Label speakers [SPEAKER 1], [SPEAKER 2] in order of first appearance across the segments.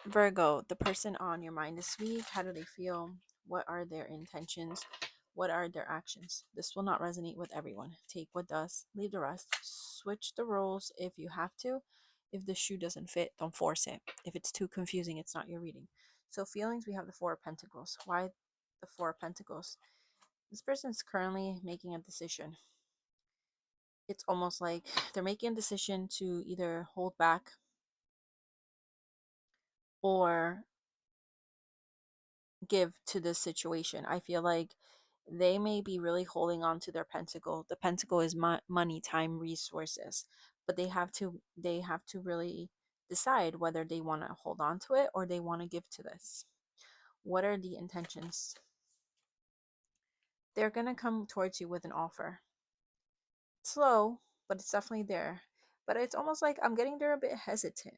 [SPEAKER 1] Virgo, the person on your mind this week, how do they feel? What are their intentions? What are their actions? This will not resonate with everyone. Take what does, leave the rest. Switch the roles if you have to. If the shoe doesn't fit, don't force it. If it's too confusing, it's not your reading. So, feelings, we have the Four of Pentacles. Why the Four of Pentacles? This person is currently making a decision. It's almost like they're making a decision to either hold back or give to this situation. I feel like they may be really holding on to their pentacle. The pentacle is money, time, resources, but they have to really decide whether they want to hold on to it or they want to give to this. What are the intentions? They're going to come towards you with an offer. Slow, but it's definitely there. But it's almost like I'm getting there a bit hesitant.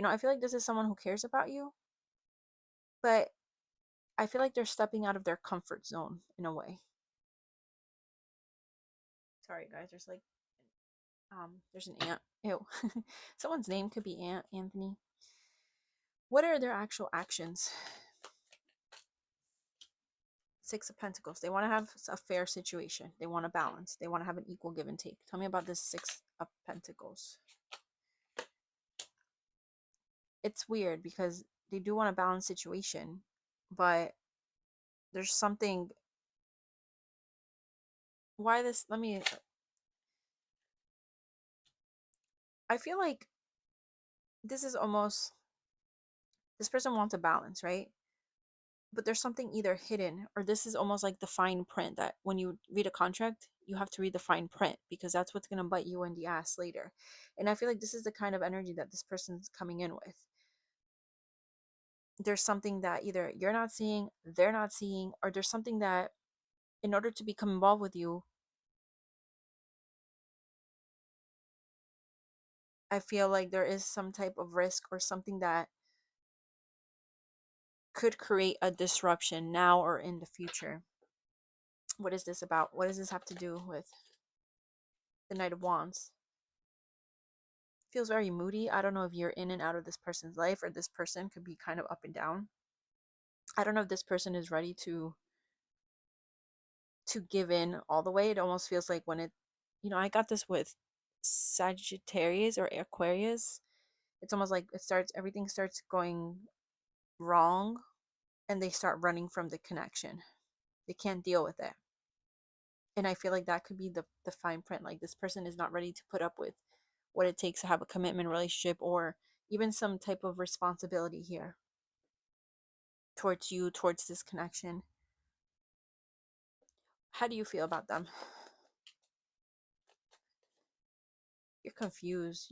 [SPEAKER 1] I feel like this is someone who cares about you, but I feel like they're stepping out of their comfort zone in a way. Sorry, guys. There's an ant. Ew. Someone's name could be Ant Anthony. What are their actual actions? Six of Pentacles. They want to have a fair situation. They want to balance. They want to have an equal give and take. Tell me about this Six of Pentacles. It's weird because they do want a balanced situation, but there's something. Why this? I feel like this is almost. This person wants a balance, right? But there's something either hidden or this is almost like the fine print that when you read a contract you have to read the fine print because that's what's going to bite you in the ass later. And I feel like this is the kind of energy that this person's coming in with. There's something that either you're not seeing, they're not seeing, or there's something that in order to become involved with you, I feel like there is some type of risk or something that could create a disruption now or in the future. What is this about? What does this have to do with the Knight of Wands? Feels very moody. I don't know if you're in and out of this person's life or this person could be kind of up and down. I don't know if this person is ready to give in all the way. It almost feels like I got this with Sagittarius or Aquarius. It's almost like everything starts going wrong and they start running from the connection. They can't deal with it. And I feel like that could be the fine print. Like this person is not ready to put up with what it takes to have a commitment relationship or even some type of responsibility here towards you, towards this connection. How do you feel about them? You're confused.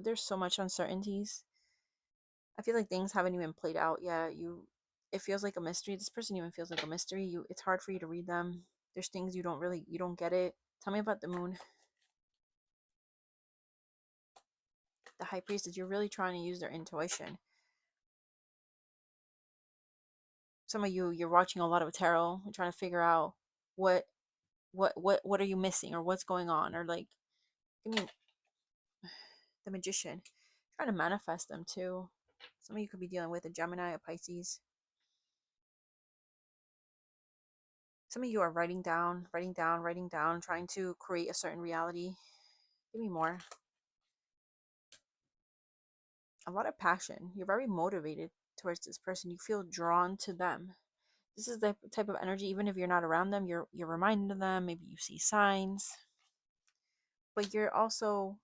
[SPEAKER 1] There's so much uncertainties. I feel like things haven't even played out yet. It feels like a mystery. This person even feels like a mystery. It's hard for you to read them. There's things you don't get it. Tell me about the moon. The high priestess, you're really trying to use their intuition. Some of you're watching a lot of tarot and trying to figure out what what are you missing or what's going on or like give me the magician. Trying to manifest them too. Some of you could be dealing with a Gemini, a Pisces. Some of you are writing down, writing down, writing down, trying to create a certain reality. Give me more. A lot of passion. You're very motivated towards this person. You feel drawn to them. This is the type of energy, even if you're not around them, you're reminded of them. Maybe you see signs. But you're also,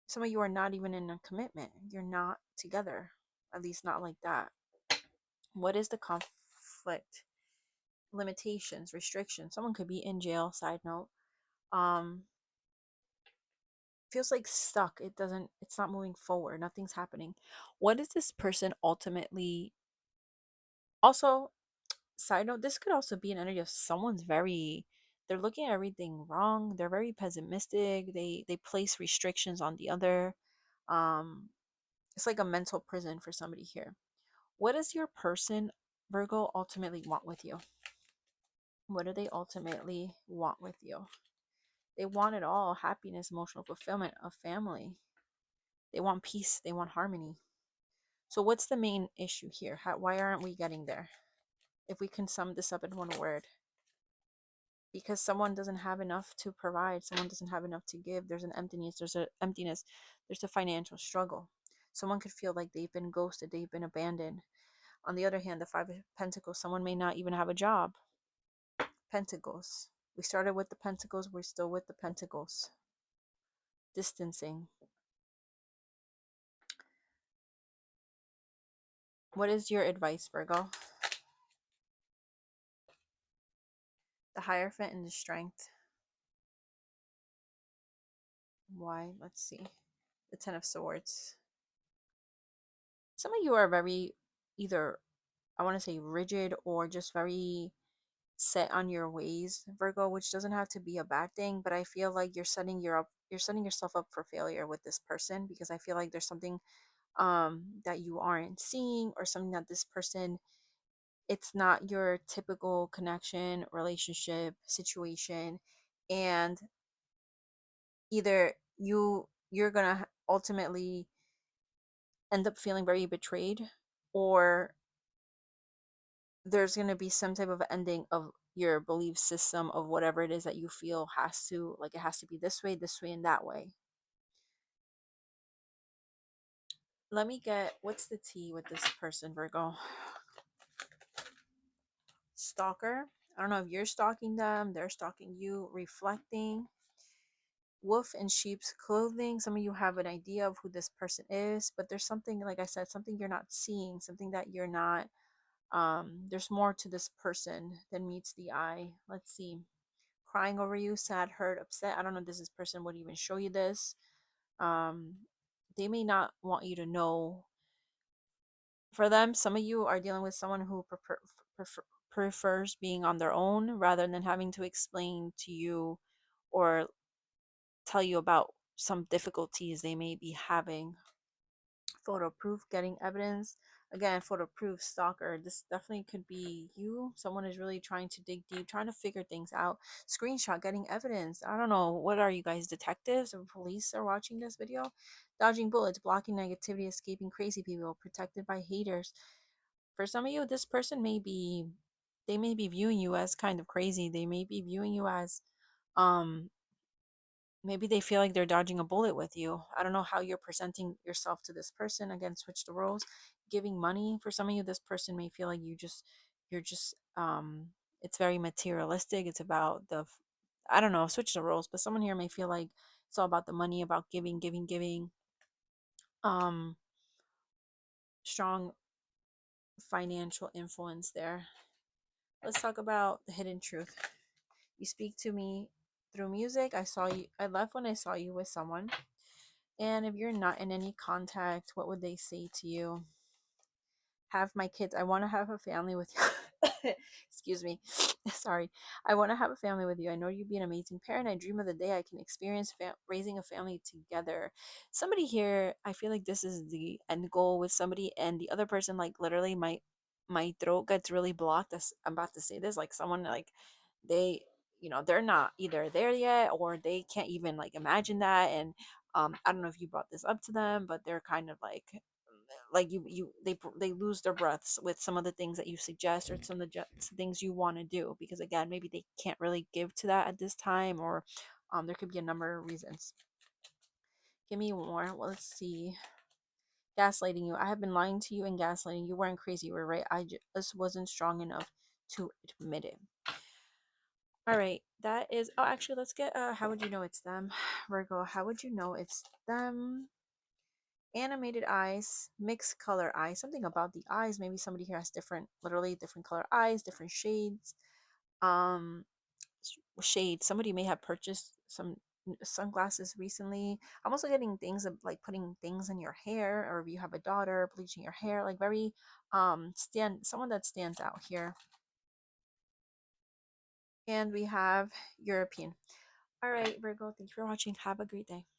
[SPEAKER 1] some of you are not even in a commitment. You're not together. At least not like that. What is the conflict? Limitations, restrictions. Someone could be in jail, side note. Um, feels like stuck. It's not moving forward. Nothing's happening. What is this person ultimately also, side note, this could also be an energy of they're looking at everything wrong. They're very pessimistic. They place restrictions on the other. Um, it's like a mental prison for somebody here. What does your person, Virgo, ultimately want with you? What do they ultimately want with you? They want it all: happiness, emotional fulfillment, a family. They want peace, they want harmony. So what's the main issue here? Why aren't we getting there? If we can sum this up in one word, because someone doesn't have enough to provide, someone doesn't have enough to give. There's an emptiness. There's a financial struggle. Someone could feel like they've been ghosted, they've been abandoned. On the other hand, the Five of Pentacles, someone may not even have a job. Pentacles. We started with the Pentacles, we're still with the Pentacles. Distancing. What is your advice, Virgo? The Hierophant and the Strength. Why? Let's see. The Ten of Swords. Some of you are very either, I want to say, rigid or just very set on your ways, Virgo, which doesn't have to be a bad thing, but I feel like you're setting yourself up for failure with this person, because I feel like there's something that you aren't seeing, or something that this person, it's not your typical connection, relationship, situation, and either you're gonna ultimately end up feeling very betrayed, or there's going to be some type of ending of your belief system of whatever it is that you feel has to, like, it has to be this way and that way. Let me get, what's the tea with this person, Virgo? Stalker. I don't know if you're stalking them, they're stalking you. Reflecting. Wolf in sheep's clothing. Some of you have an idea of who this person is, but there's something, like I said, something you're not seeing, something that you're not, there's more to this person than meets the eye. Let's see. Crying over you, sad, hurt, upset. I don't know if this person would even show you this. um they may not want you to know. For them, some of you are dealing with someone who prefer, prefers being on their own rather than having to explain to you or tell you about some difficulties they may be having. Photo proof, getting evidence. Again, photo proof, stalker. This definitely could be you. Someone is really trying to dig deep, trying to figure things out. Screenshot, getting evidence. I don't know. What are you guys, detectives or police are watching this video? Dodging bullets, blocking negativity, escaping crazy people, protected by haters. For some of you, this person may be, they may be viewing you as kind of crazy. They may be viewing you as, um, maybe they feel like they're dodging a bullet with you. I don't know how you're presenting yourself to this person. Again, switch the roles. Giving money, for some of you, this person may feel like you're just, it's very materialistic. It's about the, I don't know, switch the roles, but someone here may feel like it's all about the money, about giving, giving, giving. Um, Strong financial influence there. Let's talk about the hidden truth. You speak to me through music. I left when I saw you with someone. And if you're not in any contact, what would they say to you? Have my kids. I want to have a family with you. Excuse me. Sorry. I want to have a family with you. I know you'd be an amazing parent. I dream of the day I can experience raising a family together. Somebody here, I feel like this is the end goal with somebody, and the other person, like, literally, my throat gets really blocked as I'm about to say this. Like, someone, like, they, they're not either there yet, or they can't even, like, imagine that. And I don't know if you brought this up to them, but they're kind of like they lose their breaths with some of the things that you suggest, or some of the things you want to do, because again, maybe they can't really give to that at this time, or there could be a number of reasons. Give me more. Well, let's see. Gaslighting you. I have been lying to you and gaslighting you. Weren't crazy, you were right. I just wasn't strong enough to admit it. All right, that is, oh, actually, let's get how would you know it's them? Virgo, how would you know it's them? Animated eyes, mixed color eyes. Something about the eyes. Maybe somebody here has different, literally different color eyes, different shades. Um, shades. Somebody may have purchased some sunglasses recently. I'm also getting things of like putting things in your hair, or if you have a daughter, bleaching your hair, like very someone that stands out here. And we have European. All right, Virgo, thank you for watching. Have a great day.